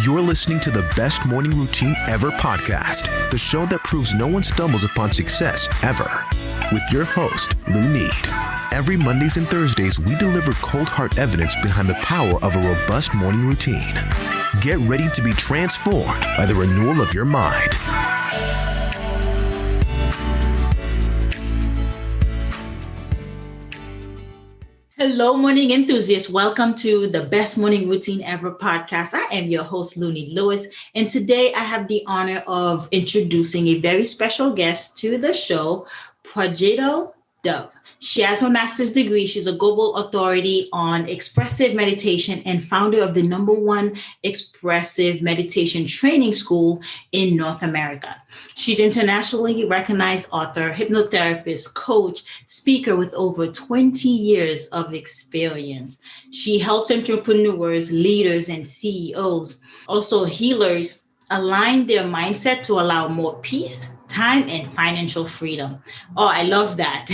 You're listening to the Best Morning Routine Ever podcast, the show that proves no one stumbles upon success ever. With your host, Lou Need. Every Mondays and Thursdays, we deliver cold hard evidence behind the power of a robust morning routine. Get ready to be transformed by the renewal of your mind. Hello, morning enthusiasts. Welcome to the Best Morning Routine Ever podcast. I am your host, Looney Lewis, and today I have the honor of introducing a very special guest to the show, Pragito Dove. She has her master's degree. She's a global authority on expressive meditation and founder of the #1 expressive meditation training school in North America. She's internationally recognized author, hypnotherapist, coach, speaker with over 20 years of experience. She helps entrepreneurs, leaders, and CEOs, also healers, align their mindset to allow more peace, time, and financial freedom. Oh, I love that.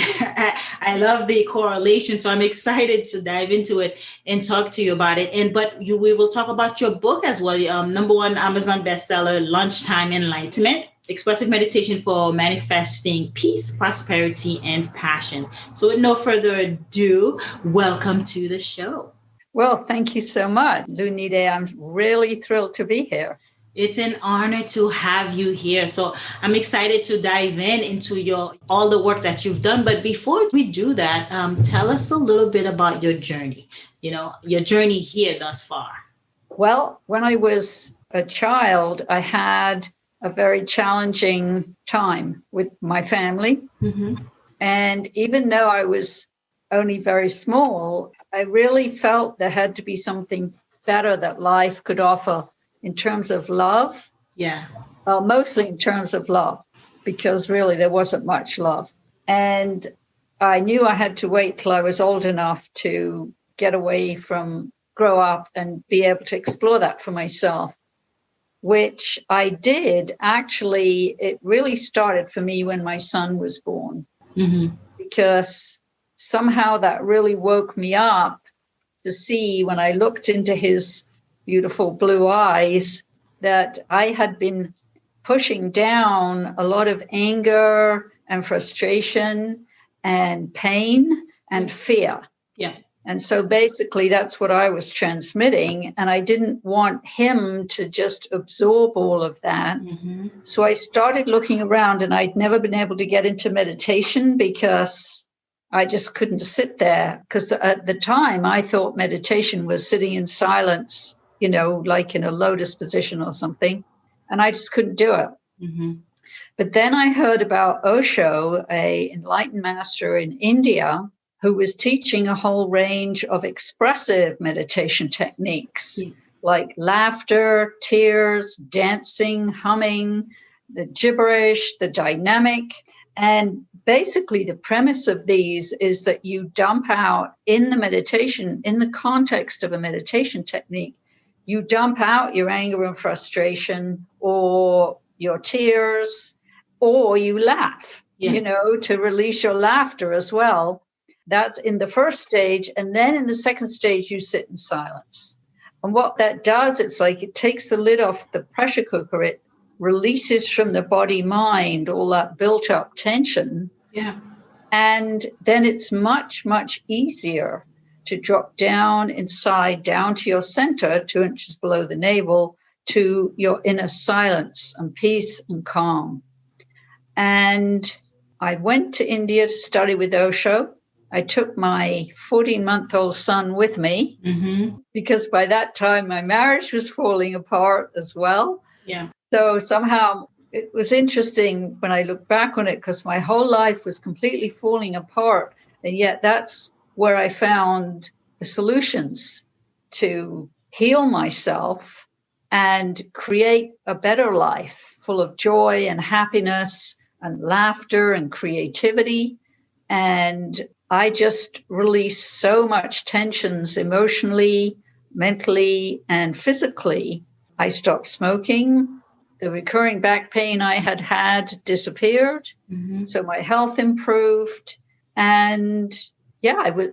I love the correlation. So I'm excited to dive into it and talk to you about it. We will talk about your book as well. #1 Amazon bestseller, Lunchtime Enlightenment, Expressive Meditation for Manifesting Peace, Prosperity, and Passion. So with no further ado, welcome to the show. Well, thank you so much, Lunide. I'm really thrilled to be here. It's an honor to have you here. So I'm excited to dive into all the work that you've done. But before we do that, tell us a little bit about your journey, your journey here thus far. Well, when I was a child, I had a very challenging time with my family. Mm-hmm. And even though I was only very small, I really felt there had to be something better that life could offer in terms of love. Yeah. Mostly in terms of love, because really there wasn't much love. And I knew I had to wait till I was old enough to grow up and be able to explore that for myself, which I did. Actually, it really started for me when my son was born, mm-hmm. because somehow that really woke me up to see, when I looked into his beautiful blue eyes, that I had been pushing down a lot of anger and frustration and pain and fear. Yeah. And so basically that's what I was transmitting. And I didn't want him to just absorb all of that. Mm-hmm. So I started looking around, and I'd never been able to get into meditation because I just couldn't sit there. Because at the time I thought meditation was sitting in silence, like in a lotus position or something. And I just couldn't do it. Mm-hmm. But then I heard about Osho, a enlightened master in India, who was teaching a whole range of expressive meditation techniques, like laughter, tears, dancing, humming, the gibberish, the dynamic. And basically the premise of these is that you dump out in the meditation, in the context of a meditation technique, you dump out your anger and frustration or your tears, or you laugh, to release your laughter as well. That's in the first stage. And then in the second stage, you sit in silence. And what that does, it's like it takes the lid off the pressure cooker. It releases from the body mind all that built up tension. Yeah. And then it's much, much easier to drop down inside, down to your center, 2 inches below the navel, to your inner silence and peace and calm. And I went to India to study with Osho. I took my 14-month-old son with me, mm-hmm. because by that time my marriage was falling apart as well. Yeah. So somehow it was interesting when I look back on it, because my whole life was completely falling apart. And yet that's where I found the solutions to heal myself and create a better life full of joy and happiness and laughter and creativity. And I just released so much tensions emotionally, mentally, and physically. I stopped smoking. The recurring back pain I had disappeared. Mm-hmm. So my health improved. And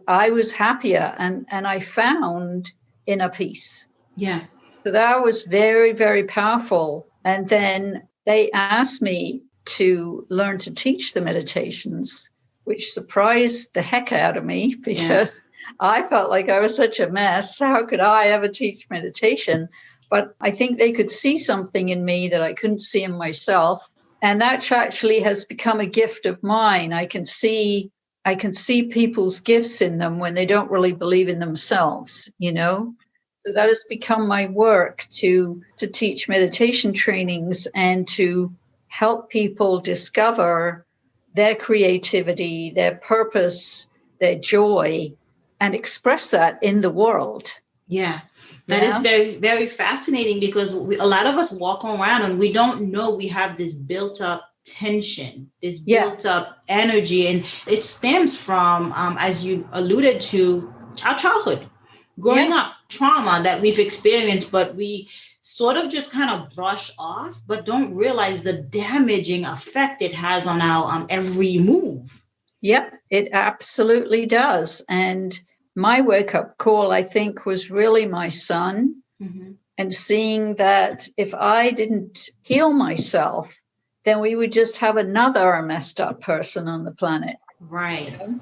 I was happier, and I found inner peace. Yeah. So that was very, very powerful. And then they asked me to learn to teach the meditations, which surprised the heck out of me because I felt like I was such a mess. How could I ever teach meditation? But I think they could see something in me that I couldn't see in myself. And that actually has become a gift of mine. I can see people's gifts in them when they don't really believe in themselves, you know? So that has become my work to teach meditation trainings and to help people discover their creativity, their purpose, their joy, and express that in the world. Yeah, that is very, very fascinating because a lot of us walk around and we don't know we have this built up tension, this built up energy. And it stems from, as you alluded to, our childhood, growing up, trauma that we've experienced, but we sort of just kind of brush off, but don't realize the damaging effect it has on our every move. Yep, it absolutely does. And my wake-up call, I think, was really my son, and seeing that if I didn't heal myself, then we would just have another messed up person on the planet. Right. You know?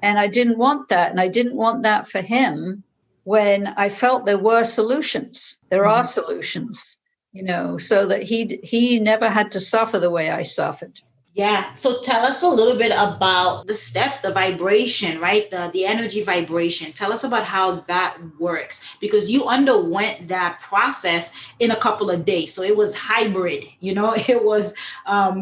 And I didn't want that. And I didn't want that for him when I felt there were solutions. There are solutions, you know, so that he never had to suffer the way I suffered. Yeah. So tell us a little bit about the steps, the vibration, right? The energy vibration. Tell us about how that works, because you underwent that process in a couple of days. So it was hybrid, you know, it was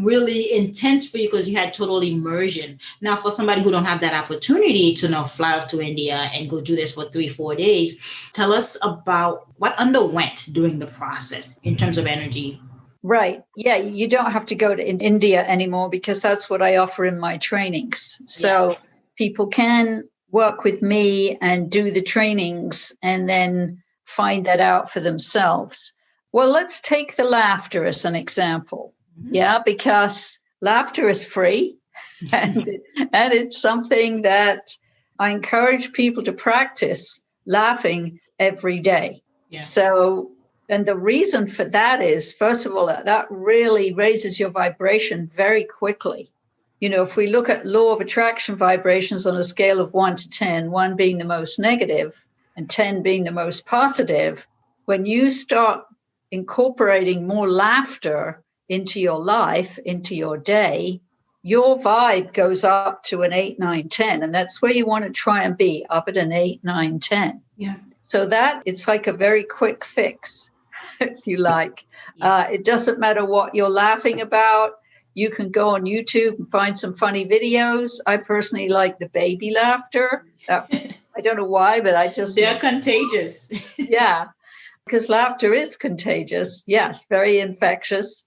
really intense for you because you had total immersion. Now, for somebody who don't have that opportunity to fly off to India and go do this for 3-4 days, tell us about what underwent during the process in terms of energy. Right. Yeah, you don't have to go to India anymore because that's what I offer in my trainings. So people can work with me and do the trainings and then find that out for themselves. Well, let's take the laughter as an example. Yeah, because laughter is free and it's something that I encourage people to practice laughing every day. Yeah. So, and the reason for that is, first of all, that really raises your vibration very quickly. You know, if we look at law of attraction vibrations on a scale of 1 to 10, 1 being the most negative and 10 being the most positive, when you start incorporating more laughter into your life, into your day, your vibe goes up to an 8, 9, 10. And that's where you want to try and be, up at an 8, 9, 10. Yeah. So that it's like a very quick fix, if you like. It doesn't matter what you're laughing about. You can go on YouTube and find some funny videos. I personally like the baby laughter. I don't know why, but they're contagious. Yeah, because laughter is contagious. Yes, very infectious.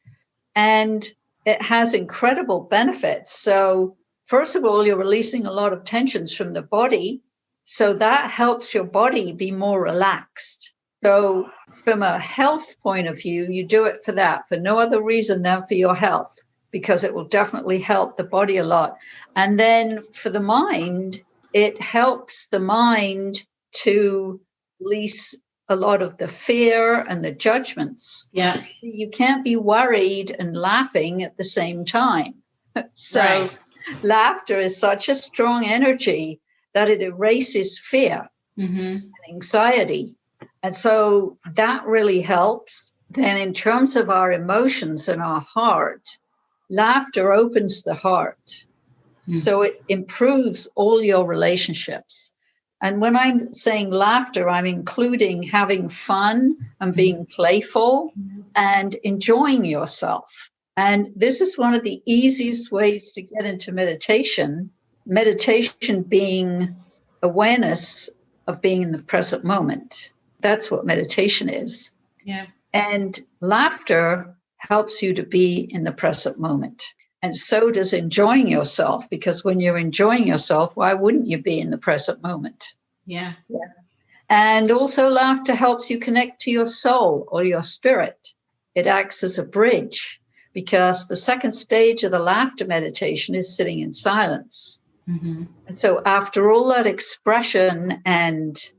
And it has incredible benefits. So first of all, you're releasing a lot of tensions from the body. So that helps your body be more relaxed. So from a health point of view, you do it for that, for no other reason than for your health, because it will definitely help the body a lot. And then for the mind, it helps the mind to release a lot of the fear and the judgments. Yeah. You can't be worried and laughing at the same time. So laughter is such a strong energy that it erases fear and anxiety. And so that really helps. Then in terms of our emotions and our heart, laughter opens the heart. So it improves all your relationships. And when I'm saying laughter, I'm including having fun and being playful and enjoying yourself. And this is one of the easiest ways to get into meditation. Meditation being awareness of being in the present moment. That's what meditation is. Yeah. And laughter helps you to be in the present moment. And so does enjoying yourself, because when you're enjoying yourself, why wouldn't you be in the present moment? Yeah. And also laughter helps you connect to your soul or your spirit. It acts as a bridge, because the second stage of the laughter meditation is sitting in silence. And so after all that expression and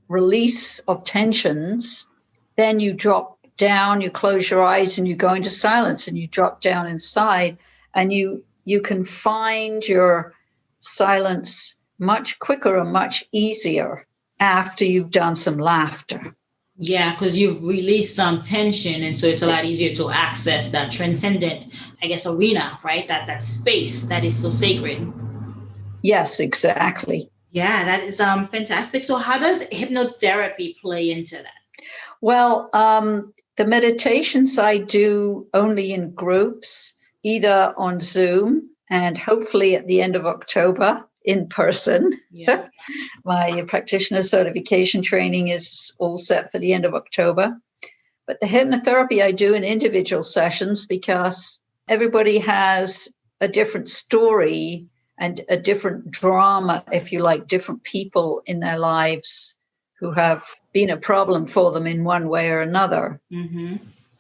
release of tensions, then you drop down, you close your eyes and you go into silence and you drop down inside, and you can find your silence much quicker and much easier after you've done some laughter. Yeah, because you've released some tension, and so it's a lot easier to access that transcendent, I guess, arena, right? That space that is so sacred. Yes, exactly. Yeah, that is fantastic. So how does hypnotherapy play into that? Well, the meditations I do only in groups, either on Zoom and hopefully at the end of October in person. Yeah. My practitioner certification training is all set for the end of October. But the hypnotherapy I do in individual sessions, because everybody has a different story and a different drama, if you like, different people in their lives who have been a problem for them in one way or another. Mm-hmm.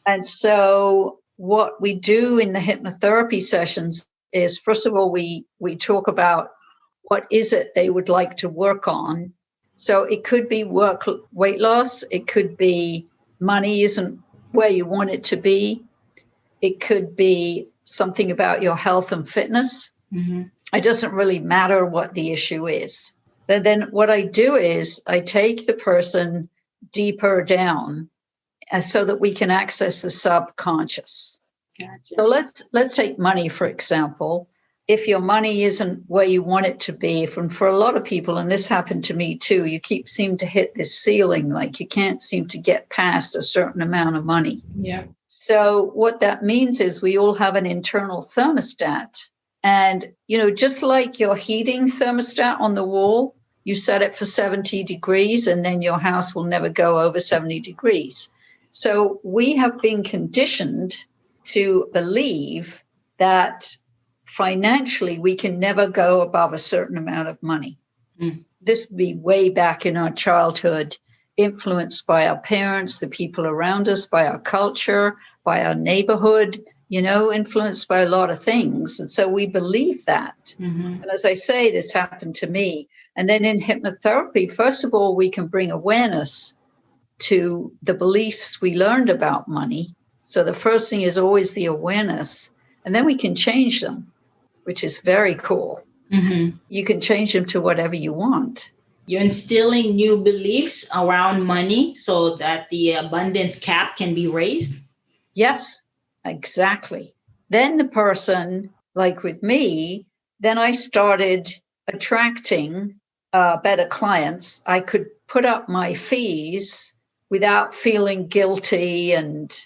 And so what we do in the hypnotherapy sessions is, first of all, we talk about what is it they would like to work on. So it could be weight loss. It could be money isn't where you want it to be. It could be something about your health and fitness. Mm-hmm. It doesn't really matter what the issue is. But then what I do is I take the person deeper down so that we can access the subconscious. Gotcha. So let's take money, for example. If your money isn't where you want it to be, for a lot of people, and this happened to me too, you seem to hit this ceiling, like you can't seem to get past a certain amount of money. Yeah. So what that means is we all have an internal thermostat. And, just like your heating thermostat on the wall, you set it for 70 degrees and then your house will never go over 70 degrees. So we have been conditioned to believe that financially we can never go above a certain amount of money. Mm. This would be way back in our childhood, influenced by our parents, the people around us, by our culture, by our neighborhood, influenced by a lot of things. And so we believe that. Mm-hmm. And as I say, this happened to me. And then in hypnotherapy, first of all, we can bring awareness to the beliefs we learned about money. So the first thing is always the awareness, and then we can change them, which is very cool. Mm-hmm. You can change them to whatever you want. You're instilling new beliefs around money so that the abundance cap can be raised. Yes, exactly. Then the person, like with me, then I started attracting better clients. I could put up my fees without feeling guilty and,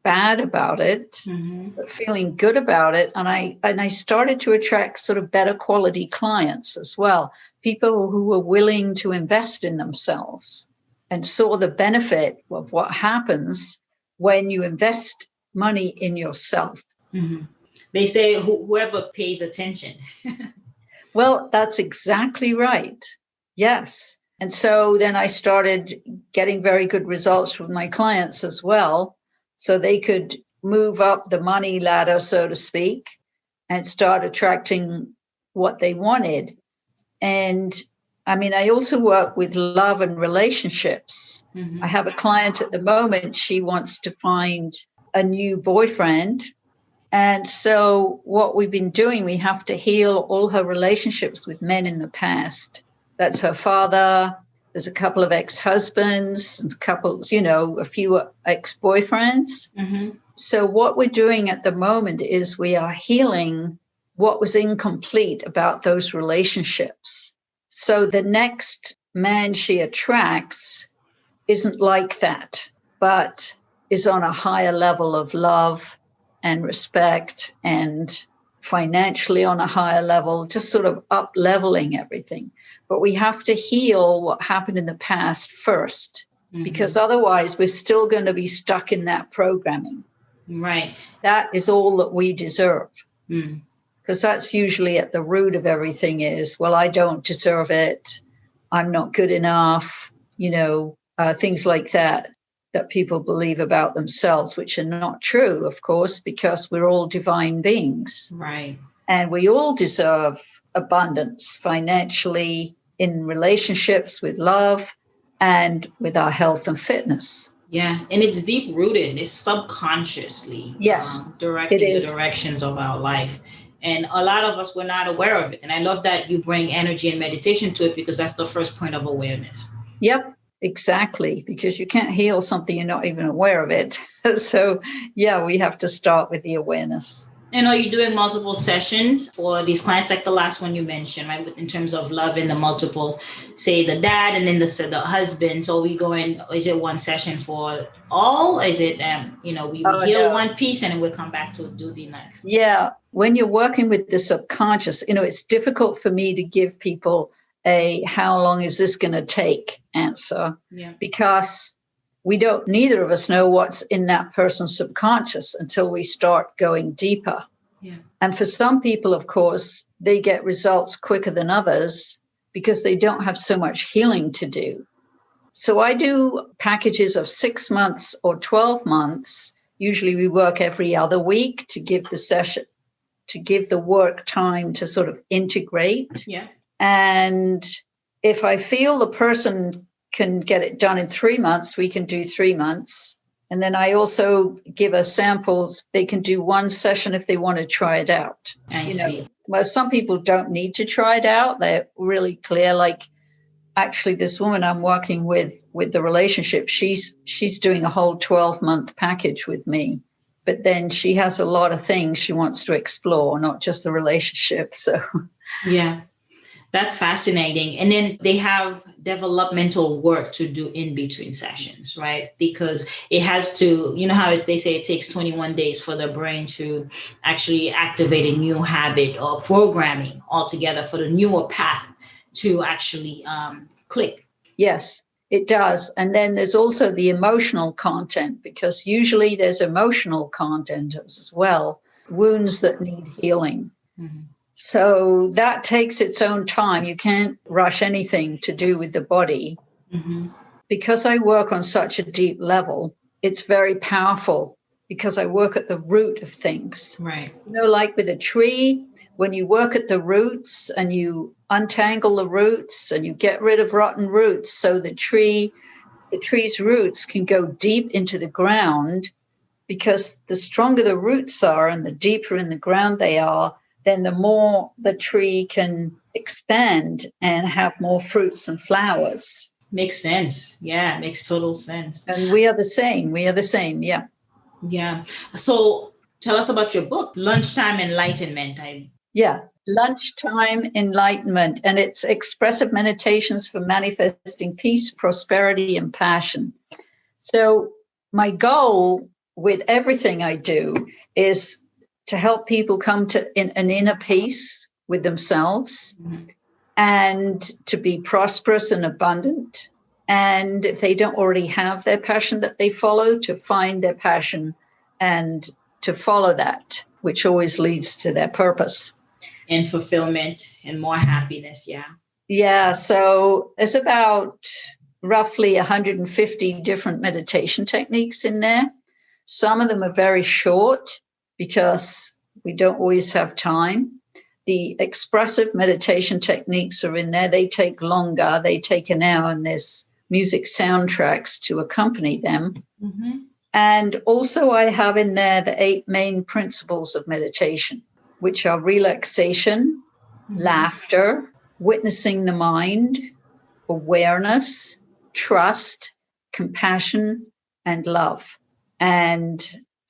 bad about it, Mm-hmm. but feeling good about it. And I started to attract sort of better quality clients as well, people who were willing to invest in themselves and saw the benefit of what happens when you invest money in yourself. Mm-hmm. They say whoever pays attention. Well, that's exactly right. Yes. And so then I started getting very good results with my clients as well. So they could move up the money ladder, so to speak, and start attracting what they wanted. And I also work with love and relationships. Mm-hmm. I have a client at the moment. She wants to find a new boyfriend. And so what we've been doing, we have to heal all her relationships with men in the past. That's her father. There's a couple of ex-husbands, a few ex-boyfriends. Mm-hmm. So what we're doing at the moment is we are healing what was incomplete about those relationships. So the next man she attracts isn't like that, but is on a higher level of love and respect and financially on a higher level, just sort of up leveling everything. But we have to heal what happened in the past first, mm-hmm. because otherwise we're still going to be stuck in that programming. Right. That is all that we deserve. Mm. Because that's usually at the root of everything is, well, I don't deserve it. I'm not good enough, things like that people believe about themselves, which are not true, of course, because we're all divine beings. Right. And we all deserve abundance financially, in relationships, with love, and with our health and fitness. Yeah, and it's deep rooted. It's subconsciously Yes, it directing the is. directions of our life. And a lot of us were not aware of it. And I love that you bring energy and meditation to it because that's the first point of awareness. Yep, exactly. Because you can't heal something you're not even aware of it. So, yeah, we have to start with the awareness. And are you doing multiple sessions for these clients, like the last one you mentioned, right? In terms of love and the multiple, say the dad and then the husband. So we go in, is it one session for all? Is it, we Oh, heal no. one piece and then we'll come back to do the next? Yeah, when you're working with the subconscious, it's difficult for me to give people a how long is this going to take answer, because neither of us know what's in that person's subconscious until we start going deeper. Yeah. And for some people, of course, they get results quicker than others because they don't have so much healing to do. So I do packages of 6 months or 12 months. Usually we work every other week to give the work time to sort of integrate. Yeah. And if I feel the person can get it done in 3 months, we can do 3 months. And then I also give us samples. They can do one session if they want to try it out. I see. Well, some people don't need to try it out. They're really clear. Like, actually, this woman I'm working with the relationship, she's doing a whole 12-month package with me. But then she has a lot of things she wants to explore, not just the relationship. So, yeah. That's fascinating. And then they have developmental work to do in between sessions, right? Because it has to, how they say it takes 21 days for the brain to actually activate a new habit or programming altogether for the newer path to actually click. Yes, it does. And then there's also the emotional content, because usually there's emotional content as well, wounds that need healing. Mm-hmm. So that takes its own time. You can't rush anything to do with the body. Mm-hmm. Because I work on such a deep level, it's very powerful because I work at the root of things. Right. Like with a tree, when you work at the roots and you untangle the roots and you get rid of rotten roots, so the tree's roots can go deep into the ground, because the stronger the roots are and the deeper in the ground they are, then the more the tree can expand and have more fruits and flowers. Makes sense. Yeah, makes total sense. And we are the same. Yeah. Yeah. So tell us about your book, Lunchtime Enlightenment. Yeah, Lunchtime Enlightenment. And it's expressive meditations for manifesting peace, prosperity, and passion. So my goal with everything I do is to help people come to an inner peace with themselves, mm-hmm. and to be prosperous and abundant. And if they don't already have their passion that they follow, to find their passion and to follow that, which always leads to their purpose. And fulfillment and more happiness, yeah. Yeah, so there's about roughly 150 different meditation techniques in there. Some of them are very short, because we don't always have time. The expressive meditation techniques are in there. They take longer. They take an hour, and there's music soundtracks to accompany them. Mm-hmm. And also I have in there the 8 main principles of meditation, which are relaxation, mm-hmm. laughter, witnessing the mind, awareness, trust, compassion, and love. And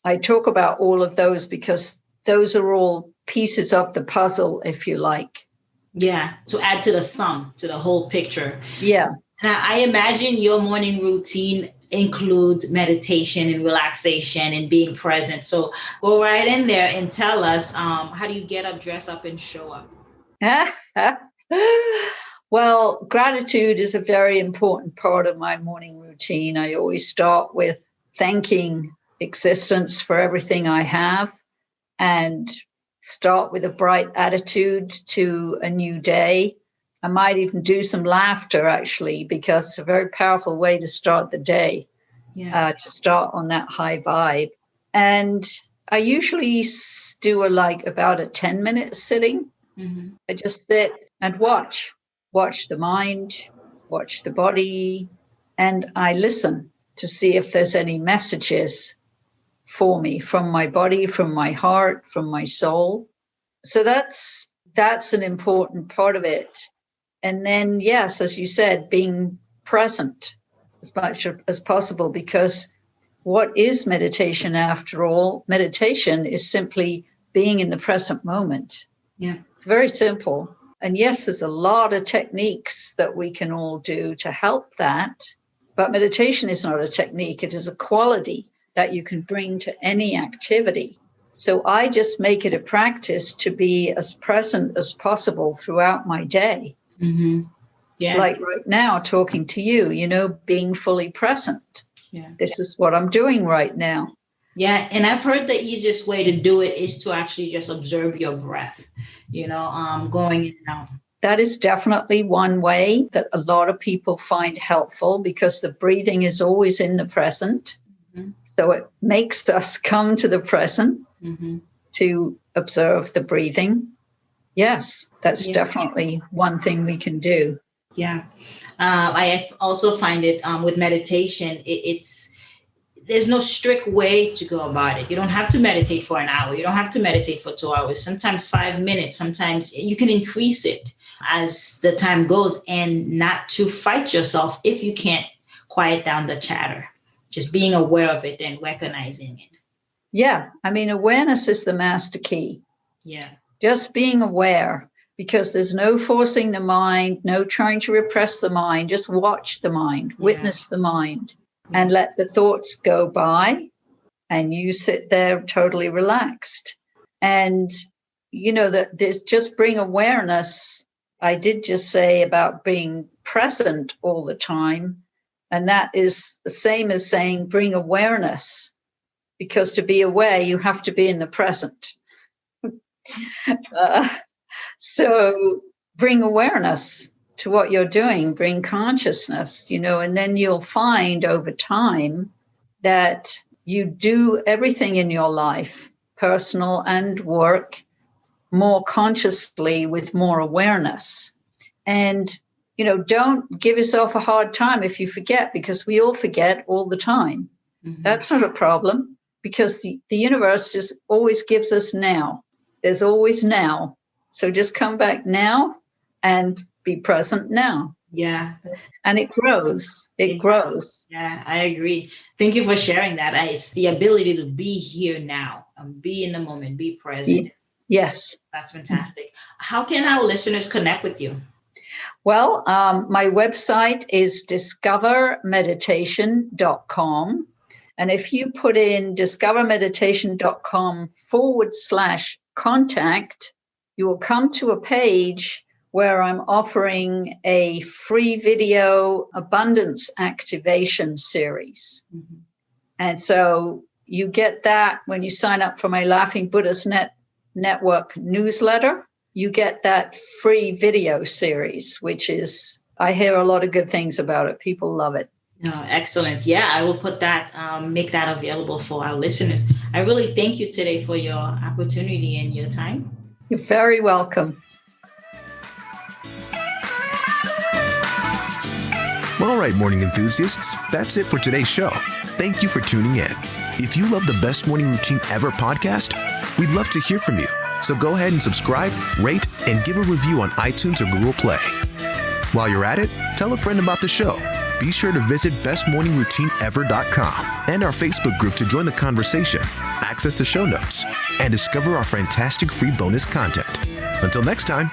I talk about all of those because those are all pieces of the puzzle, if you like. Yeah, to add to the sum, to the whole picture. Yeah. Now, I imagine your morning routine includes meditation and relaxation and being present. So go right in there and tell us, how do you get up, dress up, and show up? Well, gratitude is a very important part of my morning routine. I always start with thanking existence for everything I have, and start with a bright attitude to a new day. I might even do some laughter, actually, because it's a very powerful way to start the day, to start on that high vibe. And I usually do about a 10-minute sitting. Mm-hmm. I just sit and watch the mind, watch the body, and I listen to see if there's any messages for me from my body, from my heart, from my soul. So that's an important part of it. And then, yes, as you said, being present as much as possible, because what is meditation after all? Meditation is simply being in the present moment. Yeah. It's very simple. And yes, there's a lot of techniques that we can all do to help that. But meditation is not a technique. It is a quality that you can bring to any activity. So I just make it a practice to be as present as possible throughout my day. Mm-hmm. Yeah. Like right now, talking to you, being fully present. Yeah. This is what I'm doing right now. Yeah. And I've heard the easiest way to do it is to actually just observe your breath, going in and out. That is definitely one way that a lot of people find helpful, because the breathing is always in the present. Mm-hmm. So it makes us come to the present to observe the breathing. Yes, that's definitely one thing we can do. Yeah. I also find it with meditation, there's no strict way to go about it. You don't have to meditate for an hour. You don't have to meditate for 2 hours, sometimes 5 minutes. Sometimes you can increase it as the time goes, and not to fight yourself if you can't quiet down the chatter. Just being aware of it and recognizing it. Yeah. I mean, awareness is the master key. Yeah. Just being aware, because there's no forcing the mind, no trying to repress the mind. Just watch the mind, witness the mind, and let the thoughts go by, and you sit there totally relaxed. And, that there's just bring awareness. I did just say about being present all the time. And that is the same as saying bring awareness, because to be aware, you have to be in the present. So bring awareness to what you're doing, bring consciousness, and then you'll find over time that you do everything in your life, personal and work, more consciously with more awareness. And, don't give yourself a hard time if you forget, because we all forget all the time. Mm-hmm. That's not a problem, because the universe just always gives us now. There's always now. So just come back now and be present now. Yeah. And it grows. It grows. Yeah, I agree. Thank you for sharing that. It's the ability to be here now, be in the moment, be present. Yes. That's fantastic. How can our listeners connect with you? Well, my website is discovermeditation.com. And if you put in discovermeditation.com/contact, you will come to a page where I'm offering a free video abundance activation series. Mm-hmm. And so you get that when you sign up for my Laughing Buddhist Network newsletter. You get that free video series, which is, I hear a lot of good things about it. People love it. Oh, excellent. Yeah, I will put that, make that available for our listeners. I really thank you today for your opportunity and your time. You're very welcome. All right, morning enthusiasts, that's it for today's show. Thank you for tuning in. If you love the Best Morning Routine Ever podcast, we'd love to hear from you. So go ahead and subscribe, rate, and give a review on iTunes or Google Play. While you're at it, tell a friend about the show. Be sure to visit bestmorningroutineever.com and our Facebook group to join the conversation, access the show notes, and discover our fantastic free bonus content. Until next time,